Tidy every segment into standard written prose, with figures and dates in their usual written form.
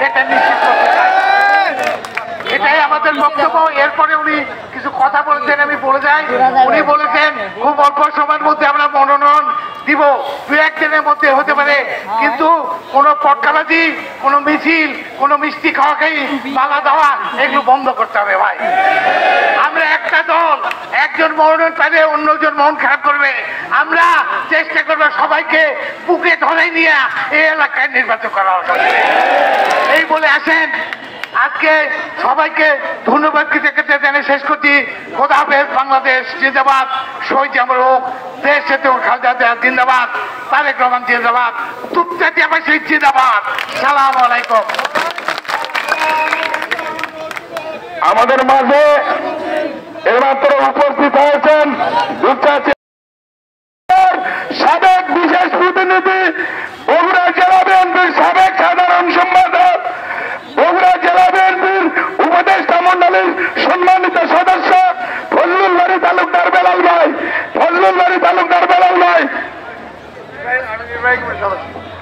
এটা নিশ্চিত করতে চাই। এটাই আমাদের বক্তব্য। এরপরে উনি কিছু কথা বলেছেন, আমি বলে যাই। উনি বলেছেন খুব অল্প সময়ের মধ্যে আমরা মনোনয়ন দিব, দু একদিনের মধ্যে হতে পারে, কিন্তু কোনো পটকাবাজি, কোনো মিছিল, কোনো মিষ্টি খাওয়া খাই, মালা দেওয়া, এগুলো বন্ধ করতে হবে ভাই। আমরা একটা দল, একজন মনোনয়ন পাইলে অন্যজন মন খারাপ করবে। আমরা চেষ্টা করবো সবাইকে বুকে ধরে নিয়ে এই এলাকায় নির্বাচন করা হবে। এই বলে আসেন, আজকে সবাইকে ধন্যবাদ কৃতজ্ঞতা জানিয়ে শেষ করছি। খোদা হাফেজ। বাংলাদেশ জিন্দাবাদ। শহীদ জামর হোক। দেশ খালেদা জিন্দাবাদ। তারেক রহমান জিন্দাবাদ। তুপচাটিয়াবাসী জিন্দাবাদ। সালাম আলাইকুম। আমাদের মাঝে এইমাত্র উপস্থিত হয়েছেন সাবেক বিশেষ প্রতিনিধি, বগুড়া জেলা বিএনপির সাবেক সাধারণ সম্পাদক, বগুড়া জেলা বিএনপির উপদেষ্টা মন্ডলীর সম্মানিত সদস্য ফজলুল বারী তালুকদার বেলাল ভাই। ফজলুল বারী তালুকদার বেলাল ভাই।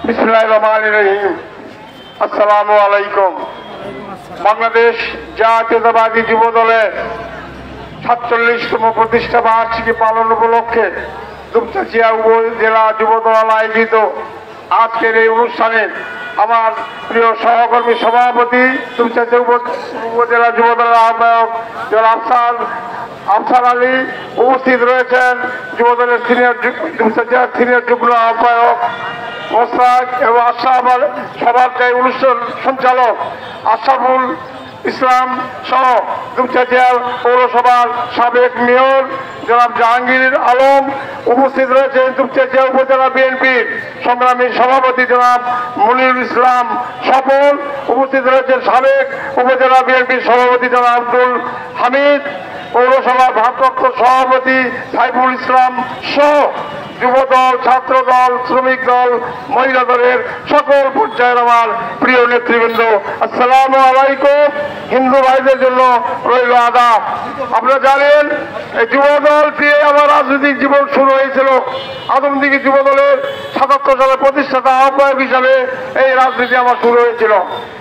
বিসমিল্লাহির রহমানির রহিম। আসসালামু আলাইকুম। বাংলাদেশ জাতীয়তাবাদী যুব দলের ৪৭তম প্রতিষ্ঠা বার্ষিকী পালন উপলক্ষে দুপচাঁচিয়া উপজেলা যুবদল আয়োজিত আজকের এই অনুষ্ঠানে আমার প্রিয় সহকর্মী সভাপতি, দুপচাঁচিয়া উপজেলা যুবদলের আহ্বায়ক আফসার আলী উপস্থিত রয়েছেন, যুবদলের দুপচাঁচিয়ার সিনিয়র যুগ্ম আহ্বায়ক মোস্তাক এবং আশরাফ, সবার যে অনুষ্ঠান সঞ্চালক আশরাফুল ইসলাম সহ দুপচাঁচিয়া পৌরসভার সাবেক মেয়র জনাব জাহাঙ্গীর আলম উপস্থিত রয়েছেন, দুপচাঁচিয়া উপজেলা বিএনপির সংগ্রামী সভাপতি জনাব মনিরুল ইসলাম সফল উপস্থিত রয়েছেন, সাবেক উপজেলা বিএনপির সভাপতি জনাব আব্দুল হামিদ, পৌরসভার ভারপ্রাপ্ত সভাপতি সাইফুল ইসলাম সহ যুবদল, ছাত্রদল, শ্রমিক দল, মহিলা দলের সকল পর্যায়ের আমার প্রিয় নেতৃবৃন্দ, আসসালামু আলাইকুম। হিন্দু ভাইদের জন্য রইল আদাব। আপনারা জানেন এই যুবদল দিয়ে আমার রাজনৈতিক জীবন শুরু হয়েছিল। আদমদিঘি যুবদলের ৭৭ সালে প্রতিষ্ঠাতা আহ্বায়ক হিসাবে এই রাজনীতি আমার শুরু হয়েছিল।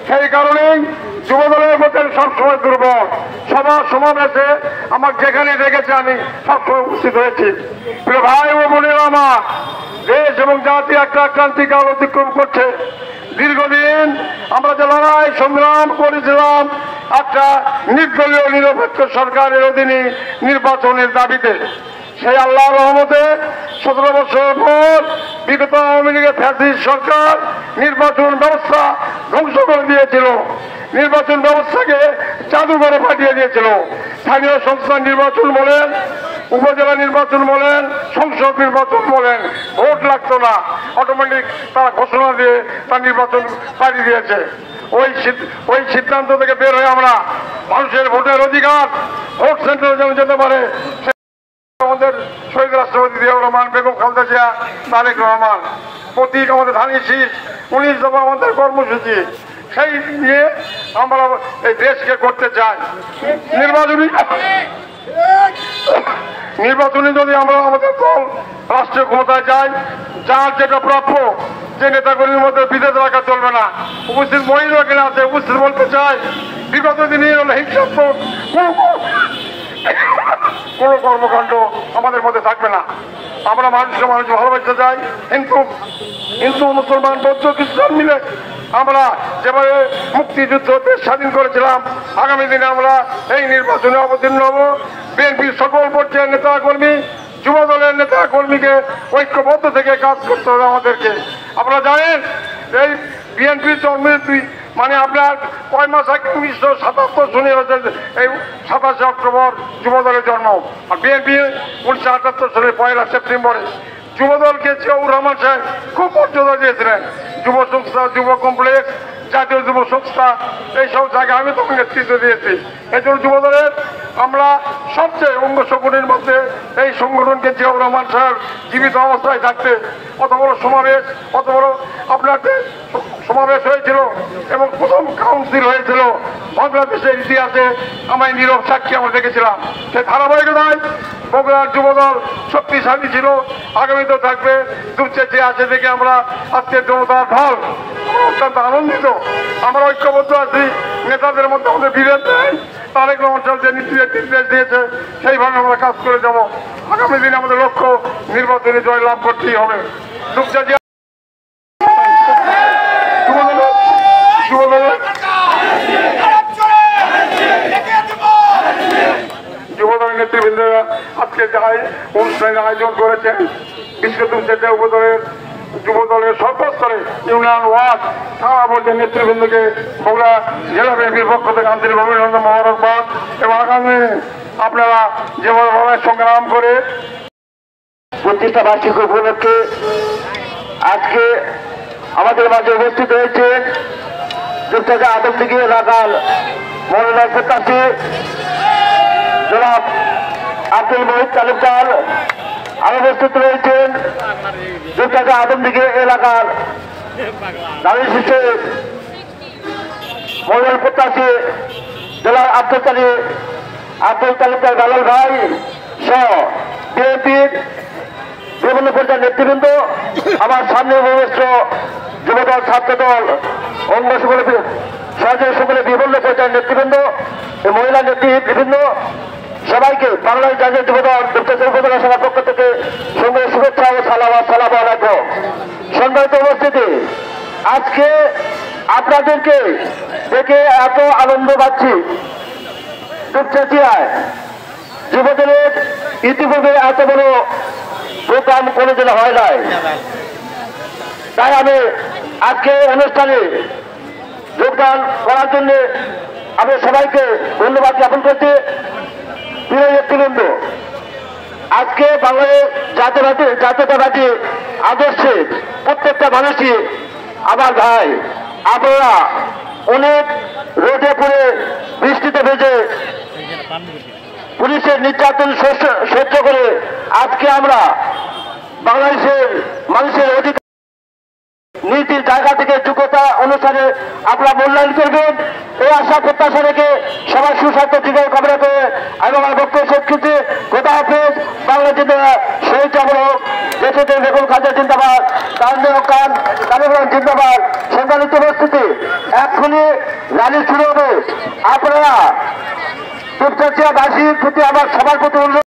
সেই কারণেই যুবদলের মধ্যে সবসময় দুর্বল। সবার সমাবেশে আমার যেখানে দেখেছে আমি সবসময় উপস্থিত হয়েছি। প্রিয় ভাই ও বোনেরা, আমার দেশ এবং জাতি একটা ক্রান্তিকাল অতিক্রম করছে। দীর্ঘদিন আমরা যে লড়াই সংগ্রাম করেছিলাম একটা নির্দলীয় নিরপেক্ষ সরকারের অধীনে নির্বাচনের দাবিতে, সেই আল্লাহর রহমতে ১৭ বছর পর বিগত আওয়ামী লীগের ফ্যাসিস্ট সরকার নির্বাচন ব্যবস্থা ধ্বংস করে দিয়েছিল। নির্বাচন ব্যবস্থাকে জাদুঘরে পাঠিয়ে দিয়েছিল। স্থানীয় সংস্থা নির্বাচন বলেন, উপজেলা নির্বাচন বলেন, সংসদ নির্বাচন বলেন, ভোট লাগতো না, অটোমেটিক তারা ঘোষণা দিয়ে তার নির্বাচন পাঠিয়ে দিয়েছে। ওই সিদ্ধান্ত থেকে বের হয়ে আমরা মানুষের ভোটের অধিকার, ভোট সেন্টারে যেন যেতে পারে, আমাদের শহীদ রাষ্ট্রপতি জিয়াউর রহমান, বেগম খালেদা জিয়া, তারেক রহমান প্রতীক আমাদের ধানের শীষ, 19 দফা আমাদের কর্মসূচি, সেই নিয়ে আমরা এই দেশকে করতে চাই। নির্বাচনে যদি আমরা আমাদের দল রাষ্ট্রীয় ক্ষমতায় যাই, যার যেটা প্রাপ্য, যে নেতাগুলির মধ্যে বিভেদ রাখা চলবে না। উপস্থিত মহিলা কিনা আছে, উপস্থিত বলতে চাই, বিগত দিনে হিংসাত্মক কোনো কর্মকাণ্ড আমাদের মধ্যে থাকবে না। আমরা মানুষকে মানুষ ভালোবাসতে চাই। হিন্দু মুসলমান বৌদ্ধ খ্রিস্টান মিলে আমরা যেভাবে মুক্তিযুদ্ধ দেশ স্বাধীন করেছিলাম, আগামী দিনে আমরা এই নির্বাচনে অবতীর্ণ হব। বিএনপির সকল পর্যায়ের নেতা কর্মী, যুব দলের নেতা কর্মীকে ঐক্যবদ্ধ থেকে কাজ করতে হবে আমাদেরকে। আপনারা জানেন এই বিএনপির জন্মের মানে আপনার কয় মাস আগে 1977 শুনে হচ্ছে এই 27 অক্টোবর যুব দলের জন্ম। আর বিএনপি 1978 সালের 1 সেপ্টেম্বরে যুবদলকে জিয়াউর রহমান সাহেব খুব মর্যাদা দিয়েছিলেন। যুব সংস্থা, যুব কমপ্লেক্স, জাতীয় যুব সংস্থা, এইসব জায়গায় আমি তখন নেতৃত্ব দিয়েছি। এই জন্য যুবদলের আমরা সবচেয়ে অঙ্গ সংগঠনের মধ্যে এই সংগঠনকে জিয়াউর রহমান সাহেব জীবিত অবস্থায় থাকতে কত বড় সমাবেশ, কত বড় আপনাদের সমাবেশ হয়েছিল এবং প্রথম কাউন্সিল হয়েছিল বাংলাদেশের ইতিহাসে, আমায় নীরব সাক্ষী আমরা দেখেছিলাম। সেই ধারাবাহিকতায় বগুড়ার যুবদল শক্তিশালী ছিল, আগামীতেও থাকবে। দুপচাঁচিয়া আছে দেখে আমরা আজকের জনতার ঢল অত্যন্ত আনন্দিত। আমরা ঐক্যবদ্ধ আছি, নেতাদের মধ্যে আমাদের বিরোধ নেই। তারেক রহমান সাহেব যে নির্দেশ দিয়েছে সেইভাবে আমরা কাজ করে যাব। আগামী দিনে আমাদের লক্ষ্য নির্বাচনে জয়লাভ করতেই হবে। যুবদলের নেতৃবৃন্দরা আজকে যাই অনুষ্ঠানের আয়োজন করেছেন, বিশেষ উপদলের যুবদলের সর্বস্তরে ইউনিয়ন ওয়ার্ড থানা পর্যায়ের নেতৃবৃন্দকে বগুড়া জেলা বিএনপির পক্ষ থেকে আন্তরিক অভিনন্দন, মোবারকবাদ। এবং আগামী আপনারা যেভাবে সংগ্রাম করে প্রতিষ্ঠা বার্ষিক উপলক্ষে আজকে আমাদের মাঝে উপস্থিত হয়েছেন যুক্তরাজ্য আদমদিঘি এলাকার মনোনয়ন প্রত্যাশী জনাব আব্দুল মহিদ তালুকদার। আরো উপস্থিত রয়েছেন যুক্তরাজ্য আদমদিঘি এলাকার নারী শিশু মনোনয়ন প্রত্যাশী জনাব আব্দুল তালুকদার গালাল ভাই সহ বিএনপির বিভিন্ন পর্যায়ের নেতৃবৃন্দ, আমার সামনে উপবিষ্ট যুবদল, ছাত্রদল, অঙ্গ সহযোগী সকলে বিভিন্ন পর্যায়ের নেতৃবৃন্দ, মহিলা নেতৃবৃন্দ সবাইকে বাংলাদেশ জাতীয় যুবদল উপজেলা সভার পক্ষ থেকে সঙ্গে শুভেচ্ছা ও সালাম আলাইকুম। সম্মানিত উপস্থিতি, আজকে আপনাদেরকে দেখে এত আনন্দ পাচ্ছি। দুপচাচিয়ায় যুবদলের ইতিপূর্বে এত বড় প্রোগ্রাম কোনোদিন হয় নাই, তাই আমি আজকে অনুষ্ঠানে যোগদান করার জন্য আমি সবাইকে ধন্যবাদ জ্ঞাপন করছি। প্রিয় নেতৃবৃন্দ, আজকে বাংলাদেশ জাতীয়তাবাদী আদর্শে প্রত্যেকটা মানুষই আমার ভাই। আপনারা অনেক রোদে পড়ে বৃষ্টিতে ভেজে পুলিশের নির্যাতন সহ্য করে আজকে আমরা বাংলাদেশের মানুষের অধিকার নীতির জায়গা থেকে যোগ্যতা অনুসারে আপনারা মূল্যায়ন করবেন। এই আশা প্রত্যাশা রেখে সবার সুস্বাস্থ্য দীর্ঘ কামনা করে আমি আমার বক্তব্য শেষ করছি। খোদা হাফেজ। বাংলা জিন্দাবাদ, শহীদ জামরক, দেশে বেগম খালেদা জিন্দাবাদ, তারেক জিন্দাবাদ। সম্মানিত উপস্থিতি, এখনই র্যালি শুরু হবে। আপনারা দুপচাচিয়াবাসীর প্রতি আমার সবার প্রতি অনুরোধ